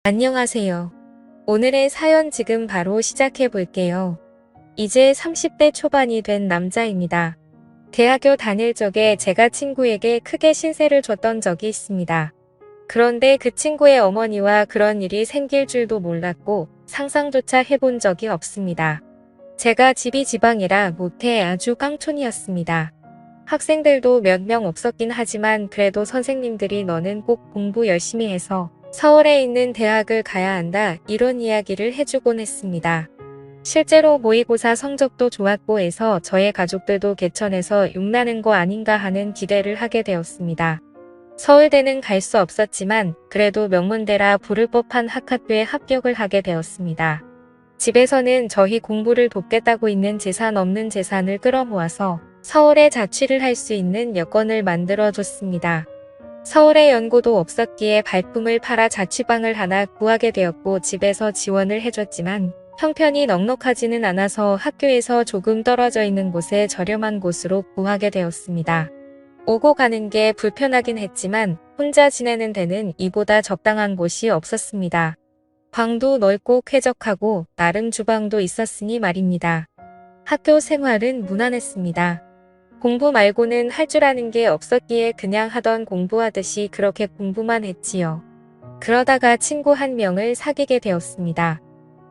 안녕하세요. 오늘의 사연 지금 바로 시작해 볼게요. 이제 30대 초반이 된 남자입니다. 대학교 다닐 적에 제가 친구에게 크게 신세를 줬던 적이 있습니다. 그런데 그 친구의 어머니와 그런 일이 생길 줄도 몰랐고 상상조차 해본 적이 없습니다. 제가 집이 지방이라 못해 아주 깡촌이었습니다. 학생들도 몇 명 없었긴 하지만 그래도 선생님들이 너는 꼭 공부 열심히 해서 서울에 있는 대학을 가야 한다 이런 이야기를 해주곤 했습니다. 실제로 모의고사 성적도 좋았고 해서 저의 가족들도 개천에서 욕나는 거 아닌가 하는 기대를 하게 되었습니다. 서울대는 갈 수 없었지만 그래도 명문대라 부를 법한 학학교에 합격을 하게 되었습니다. 집에서는 저희 공부를 돕겠다고 있는 재산 없는 재산을 끌어모아서 서울에 자취를 할 수 있는 여건을 만들어 줬습니다. 서울에 연고도 없었기에 발품을 팔아 자취방을 하나 구하게 되었고 집에서 지원을 해줬지만 형편이 넉넉하지는 않아서 학교에서 조금 떨어져 있는 곳에 저렴한 곳으로 구하게 되었습니다. 오고 가는 게 불편하긴 했지만 혼자 지내는 데는 이보다 적당한 곳이 없었습니다. 방도 넓고 쾌적하고 나름 주방도 있었으니 말입니다. 학교 생활은 무난했습니다. 공부 말고는 할 줄 아는 게 없었기에 그냥 하던 공부하듯이 그렇게 공부만 했지요. 그러다가 친구 한 명을 사귀게 되었습니다.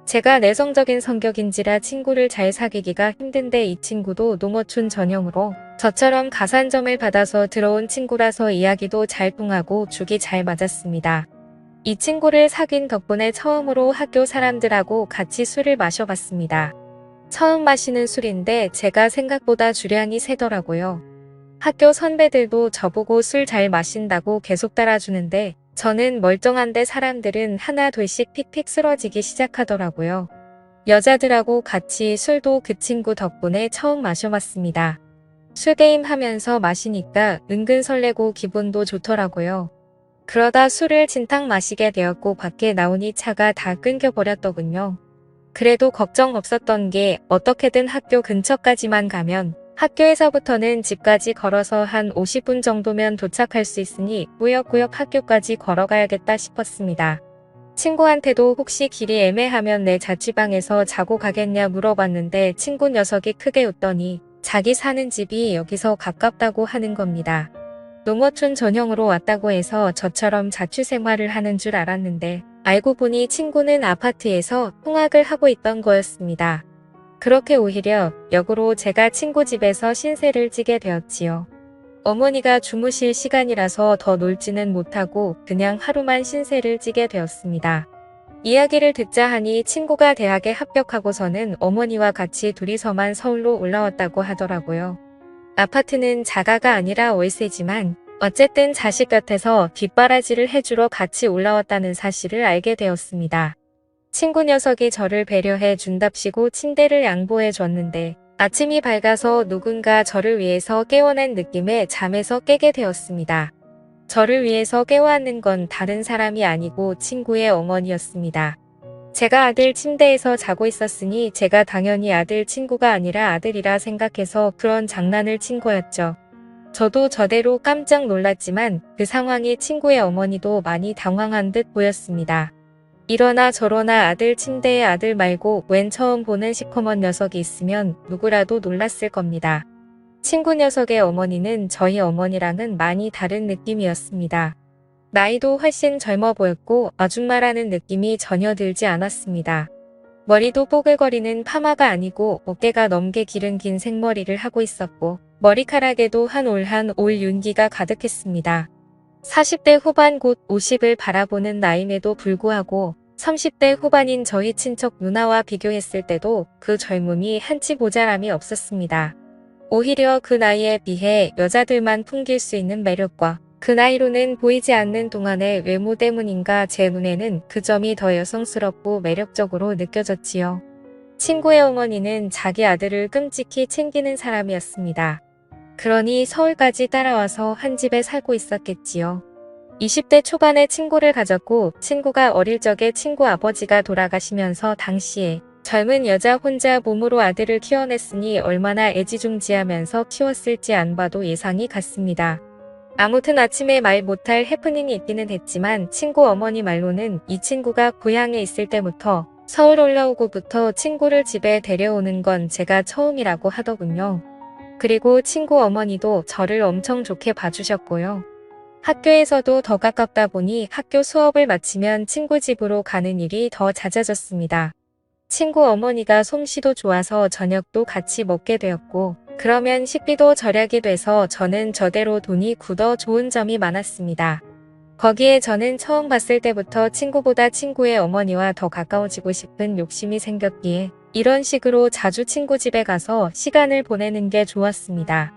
제가 내성적인 성격인지라 친구를 잘 사귀기가 힘든데 이 친구도 농어촌 전형으로 저처럼 가산점을 받아서 들어온 친구라서 이야기도 잘 통하고 죽이 잘 맞았습니다. 이 친구를 사귄 덕분에 처음으로 학교 사람들하고 같이 술을 마셔봤습니다. 처음 마시는 술인데 제가 생각보다 주량이 세더라고요. 학교 선배들도 저보고 술 잘 마신다고 계속 따라주는데 저는 멀쩡한데 사람들은 하나 둘씩 픽픽 쓰러지기 시작하더라고요. 여자들하고 같이 술도 그 친구 덕분에 처음 마셔봤습니다. 술게임 하면서 마시니까 은근 설레고 기분도 좋더라고요. 그러다 술을 진탕 마시게 되었고 밖에 나오니 차가 다 끊겨버렸더군요. 그래도 걱정 없었던 게 어떻게든 학교 근처까지만 가면 학교에서부터는 집까지 걸어서 한 50분 정도면 도착할 수 있으니 꾸역꾸역 학교까지 걸어가야겠다 싶었습니다. 친구한테도 혹시 길이 애매하면 내 자취방에서 자고 가겠냐 물어봤는데 친구 녀석이 크게 웃더니 자기 사는 집이 여기서 가깝다고 하는 겁니다. 농어촌 전형으로 왔다고 해서 저처럼 자취생활을 하는 줄 알았는데 알고 보니 친구는 아파트에서 통학을 하고 있던 거였습니다. 그렇게 오히려 역으로 제가 친구 집에서 신세를 지게 되었지요. 어머니가 주무실 시간이라서 더 놀지는 못하고 그냥 하루만 신세를 지게 되었습니다. 이야기를 듣자 하니 친구가 대학에 합격하고서는 어머니와 같이 둘이서만 서울로 올라왔다고 하더라고요. 아파트는 자가가 아니라 월세지만 어쨌든 자식 곁에서 뒷바라지를 해주러 같이 올라왔다는 사실을 알게 되었습니다. 친구 녀석이 저를 배려해 준답시고 침대를 양보해 줬는데 아침이 밝아서 누군가 저를 위해서 깨워낸 느낌에 잠에서 깨게 되었습니다. 저를 위해서 깨워앉는 건 다른 사람이 아니고 친구의 어머니였습니다. 제가 아들 침대에서 자고 있었으니 제가 당연히 아들 친구가 아니라 아들이라 생각해서 그런 장난을 친 거였죠. 저도 저대로 깜짝 놀랐지만 그 상황이 친구의 어머니도 많이 당황한 듯 보였습니다. 이러나 저러나 아들 침대에 아들 말고 웬 처음 보는 시커먼 녀석이 있으면 누구라도 놀랐을 겁니다. 친구 녀석의 어머니는 저희 어머니랑은 많이 다른 느낌이었습니다. 나이도 훨씬 젊어 보였고 아줌마라는 느낌이 전혀 들지 않았습니다. 머리도 뽀글거리는 파마가 아니고 어깨가 넘게 기른 긴 생머리를 하고 있었고 머리카락에도 한 올 한 올 윤기가 가득했습니다. 40대 후반 곧 50을 바라보는 나임에도 불구하고 30대 후반인 저희 친척 누나와 비교했을 때도 그 젊음이 한치 모자람이 없었습니다. 오히려 그 나이에 비해 여자들만 풍길 수 있는 매력과 그 나이로는 보이지 않는 동안의 외모 때문인가 제 눈에는 그 점이 더 여성스럽고 매력적으로 느껴졌지요. 친구의 어머니는 자기 아들을 끔찍히 챙기는 사람이었습니다. 그러니 서울까지 따라와서 한 집에 살고 있었겠지요. 20대 초반에 친구를 가졌고 친구가 어릴 적에 친구 아버지가 돌아가시면서 당시에 젊은 여자 혼자 몸으로 아들을 키워냈으니 얼마나 애지중지하면서 키웠을지 안 봐도 예상이 갔습니다. 아무튼 아침에 말 못할 해프닝이 있기는 했지만 친구 어머니 말로는 이 친구가 고향에 있을 때부터 서울 올라오고부터 친구를 집에 데려오는 건 제가 처음이라고 하더군요. 그리고 친구 어머니도 저를 엄청 좋게 봐주셨고요. 학교에서도 더 가깝다 보니 학교 수업을 마치면 친구 집으로 가는 일이 더 잦아졌습니다. 친구 어머니가 솜씨도 좋아서 저녁도 같이 먹게 되었고, 그러면 식비도 절약이 돼서 저는 저대로 돈이 굳어 좋은 점이 많았습니다. 거기에 저는 처음 봤을 때부터 친구보다 친구의 어머니와 더 가까워지고 싶은 욕심이 생겼기에 이런 식으로 자주 친구 집에 가서 시간을 보내는 게 좋았습니다.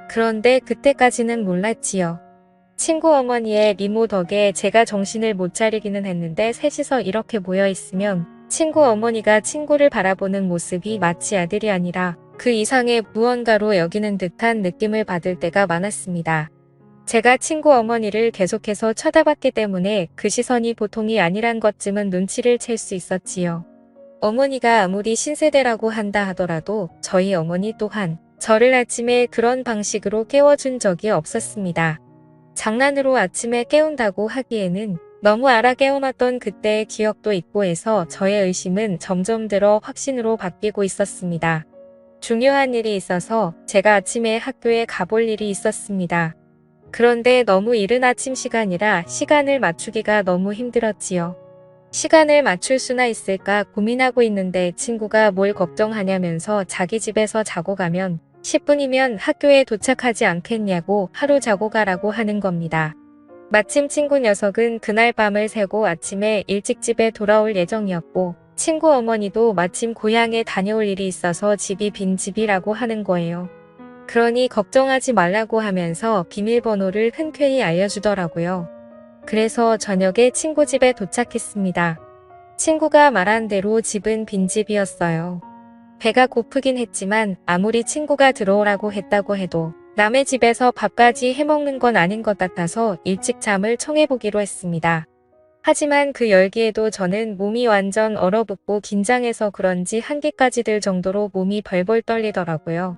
그런데 그때까지는 몰랐지요. 친구 어머니의 미모 덕에 제가 정신을 못 차리기는 했는데 셋이서 이렇게 모여 있으면 친구 어머니가 친구를 바라보는 모습이 마치 아들이 아니라 그 이상의 무언가로 여기는 듯한 느낌을 받을 때가 많았습니다. 제가 친구 어머니를 계속해서 쳐다봤기 때문에 그 시선이 보통이 아니란 것쯤은 눈치를 챌 수 있었지요. 어머니가 아무리 신세대라고 한다 하더라도 저희 어머니 또한 저를 아침에 그런 방식으로 깨워준 적이 없었습니다. 장난으로 아침에 깨운다고 하기에는 너무 알아 깨워놨던 그때의 기억도 있고 해서 저의 의심은 점점 들어 확신으로 바뀌고 있었습니다. 중요한 일이 있어서 제가 아침에 학교에 가볼 일이 있었습니다. 그런데 너무 이른 아침 시간이라 시간을 맞추기가 너무 힘들었지요. 시간을 맞출 수나 있을까 고민하고 있는데 친구가 뭘 걱정하냐면서 자기 집에서 자고 가면 10분이면 학교에 도착하지 않겠냐고 하루 자고 가라고 하는 겁니다. 마침 친구 녀석은 그날 밤을 새고 아침에 일찍 집에 돌아올 예정이었고 친구 어머니도 마침 고향에 다녀올 일이 있어서 집이 빈집이라고 하는 거예요. 그러니 걱정하지 말라고 하면서 비밀번호를 흔쾌히 알려주더라고요. 그래서 저녁에 친구 집에 도착했습니다. 친구가 말한 대로 집은 빈집이었어요. 배가 고프긴 했지만 아무리 친구가 들어오라고 했다고 해도 남의 집에서 밥까지 해먹는 건 아닌 것 같아서 일찍 잠을 청해보기로 했습니다. 하지만 그 열기에도 저는 몸이 완전 얼어붙고 긴장해서 그런지 한기까지 들 정도로 몸이 벌벌 떨리더라고요.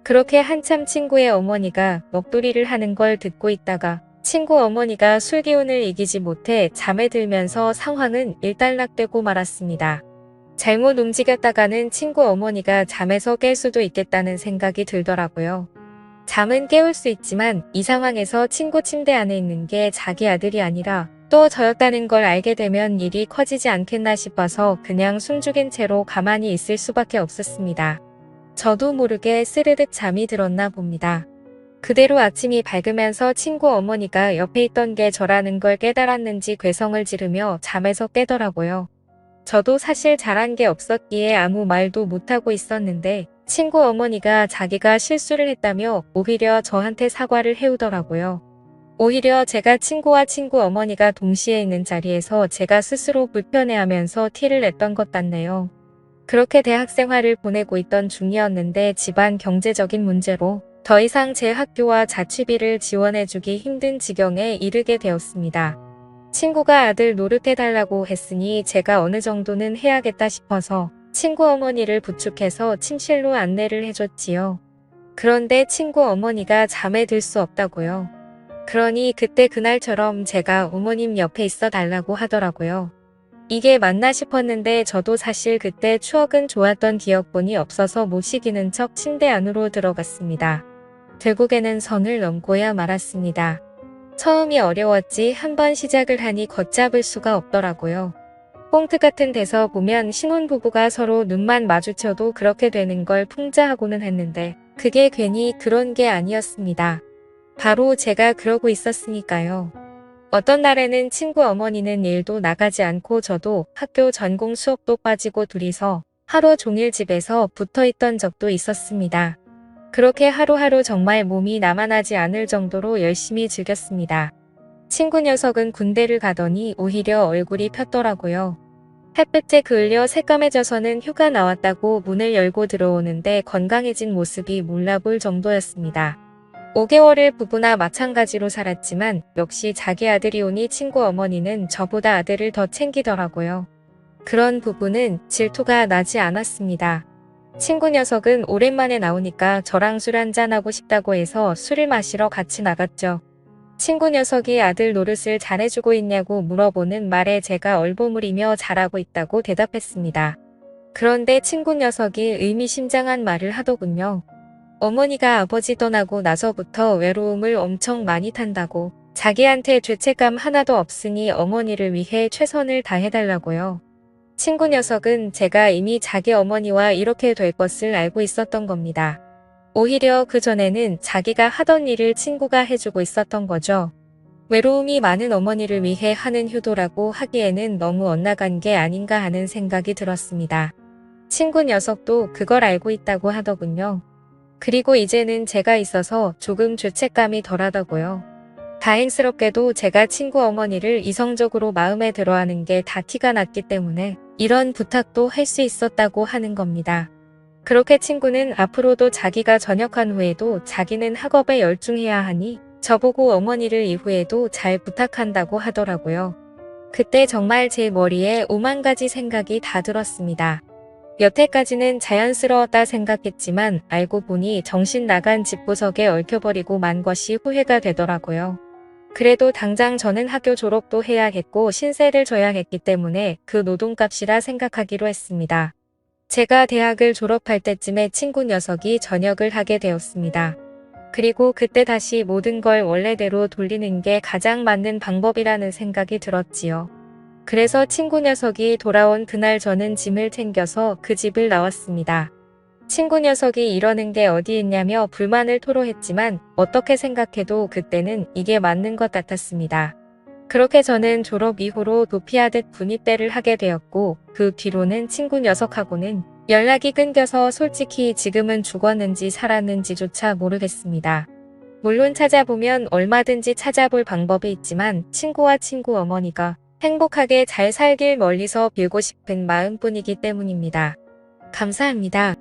그렇게 한참 친구의 어머니가 먹돌이를 하는 걸 듣고 있다가 친구 어머니가 술 기운을 이기지 못해 잠에 들면서 상황은 일단락되고 말았습니다. 잘못 움직였다가는 친구 어머니가 잠에서 깰 수도 있겠다는 생각이 들더라고요. 잠은 깨울 수 있지만 이 상황에서 친구 침대 안에 있는 게 자기 아들이 아니라 또 저였다는 걸 알게 되면 일이 커지지 않겠나 싶어서 그냥 숨죽인 채로 가만히 있을 수밖에 없었습니다. 저도 모르게 스르륵 잠이 들었나 봅니다. 그대로 아침이 밝으면서 친구 어머니가 옆에 있던 게 저라는 걸 깨달았는지 괴성을 지르며 잠에서 깨더라고요. 저도 사실 잘한 게 없었기에 아무 말도 못하고 있었는데 친구 어머니가 자기가 실수를 했다며 오히려 저한테 사과를 해오더라고요. 오히려 제가 친구와 친구 어머니가 동시에 있는 자리에서 제가 스스로 불편해하면서 티를 냈던 것 같네요. 그렇게 대학 생활을 보내고 있던 중이었는데 집안 경제적인 문제로 더 이상 제 학교와 자취비를 지원해주기 힘든 지경에 이르게 되었습니다. 친구가 아들 노릇해달라고 했으니 제가 어느 정도는 해야겠다 싶어서 친구 어머니를 부축해서 침실로 안내를 해줬지요. 그런데 친구 어머니가 잠에 들 수 없다고요. 그러니 그때 그날처럼 제가 어머님 옆에 있어 달라고 하더라고요. 이게 맞나 싶었는데 저도 사실 그때 추억은 좋았던 기억뿐이 없어서 못 이기는 척 침대 안으로 들어갔습니다. 결국에는 선을 넘고야 말았습니다. 처음이 어려웠지 한번 시작을 하니 걷잡을 수가 없더라고요. 꽁트 같은 데서 보면 신혼부부가 서로 눈만 마주쳐도 그렇게 되는 걸 풍자하고는 했는데 그게 괜히 그런 게 아니었습니다. 바로 제가 그러고 있었으니까요. 어떤 날에는 친구 어머니는 일도 나가지 않고 저도 학교 전공 수업도 빠지고 둘이서 하루 종일 집에서 붙어있던 적도 있었습니다. 그렇게 하루하루 정말 몸이 나만하지 않을 정도로 열심히 즐겼습니다. 친구 녀석은 군대를 가더니 오히려 얼굴이 폈더라고요. 햇볕에 그을려 새까매져서는 휴가 나왔다고 문을 열고 들어오는데 건강해진 모습이 몰라볼 정도였습니다. 5개월을 부부나 마찬가지로 살았지만 역시 자기 아들이 오니 친구 어머니는 저보다 아들을 더 챙기더라고요. 그런 부부는 질투가 나지 않았습니다. 친구 녀석은 오랜만에 나오니까 저랑 술 한잔하고 싶다고 해서 술을 마시러 같이 나갔죠. 친구 녀석이 아들 노릇을 잘해주고 있냐고 물어보는 말에 제가 얼버무리며 잘하고 있다고 대답했습니다. 그런데 친구 녀석이 의미심장한 말을 하더군요. 어머니가 아버지 떠나고 나서부터 외로움을 엄청 많이 탄다고, 자기한테 죄책감 하나도 없으니 어머니를 위해 최선을 다해달라고요. 친구 녀석은 제가 이미 자기 어머니와 이렇게 될 것을 알고 있었던 겁니다. 오히려 그전에는 자기가 하던 일을 친구가 해주고 있었던 거죠. 외로움이 많은 어머니를 위해 하는 효도라고 하기에는 너무 엇나간 게 아닌가 하는 생각이 들었습니다. 친구 녀석도 그걸 알고 있다고 하더군요. 그리고 이제는 제가 있어서 조금 죄책감이 덜하다고요. 다행스럽게도 제가 친구 어머니를 이성적으로 마음에 들어하는 게 다 티가 났기 때문에 이런 부탁도 할 수 있었다고 하는 겁니다. 그렇게 친구는 앞으로도 자기가 전역한 후에도 자기는 학업에 열중해야 하니 저보고 어머니를 이후에도 잘 부탁한다고 하더라고요. 그때 정말 제 머리에 오만 가지 생각이 다 들었습니다. 여태까지는 자연스러웠다 생각했지만 알고 보니 정신 나간 집구석에 얽혀버리고 만 것이 후회가 되더라고요. 그래도 당장 저는 학교 졸업도 해야겠고 신세를 져야 했기 때문에 그 노동값이라 생각하기로 했습니다. 제가 대학을 졸업할 때쯤에 친구 녀석이 전역을 하게 되었습니다. 그리고 그때 다시 모든 걸 원래대로 돌리는 게 가장 맞는 방법이라는 생각이 들었지요. 그래서 친구 녀석이 돌아온 그날 저는 짐을 챙겨서 그 집을 나왔습니다. 친구 녀석이 이러는 게 어디 있냐며 불만을 토로했지만 어떻게 생각해도 그때는 이게 맞는 것 같았습니다. 그렇게 저는 졸업 이후로 도피하듯 군입대를 하게 되었고 그 뒤로는 친구 녀석하고는 연락이 끊겨서 솔직히 지금은 죽었는지 살았는지조차 모르겠습니다. 물론 찾아보면 얼마든지 찾아볼 방법이 있지만 친구와 친구 어머니가 행복하게 잘 살길 멀리서 빌고 싶은 마음뿐이기 때문입니다. 감사합니다.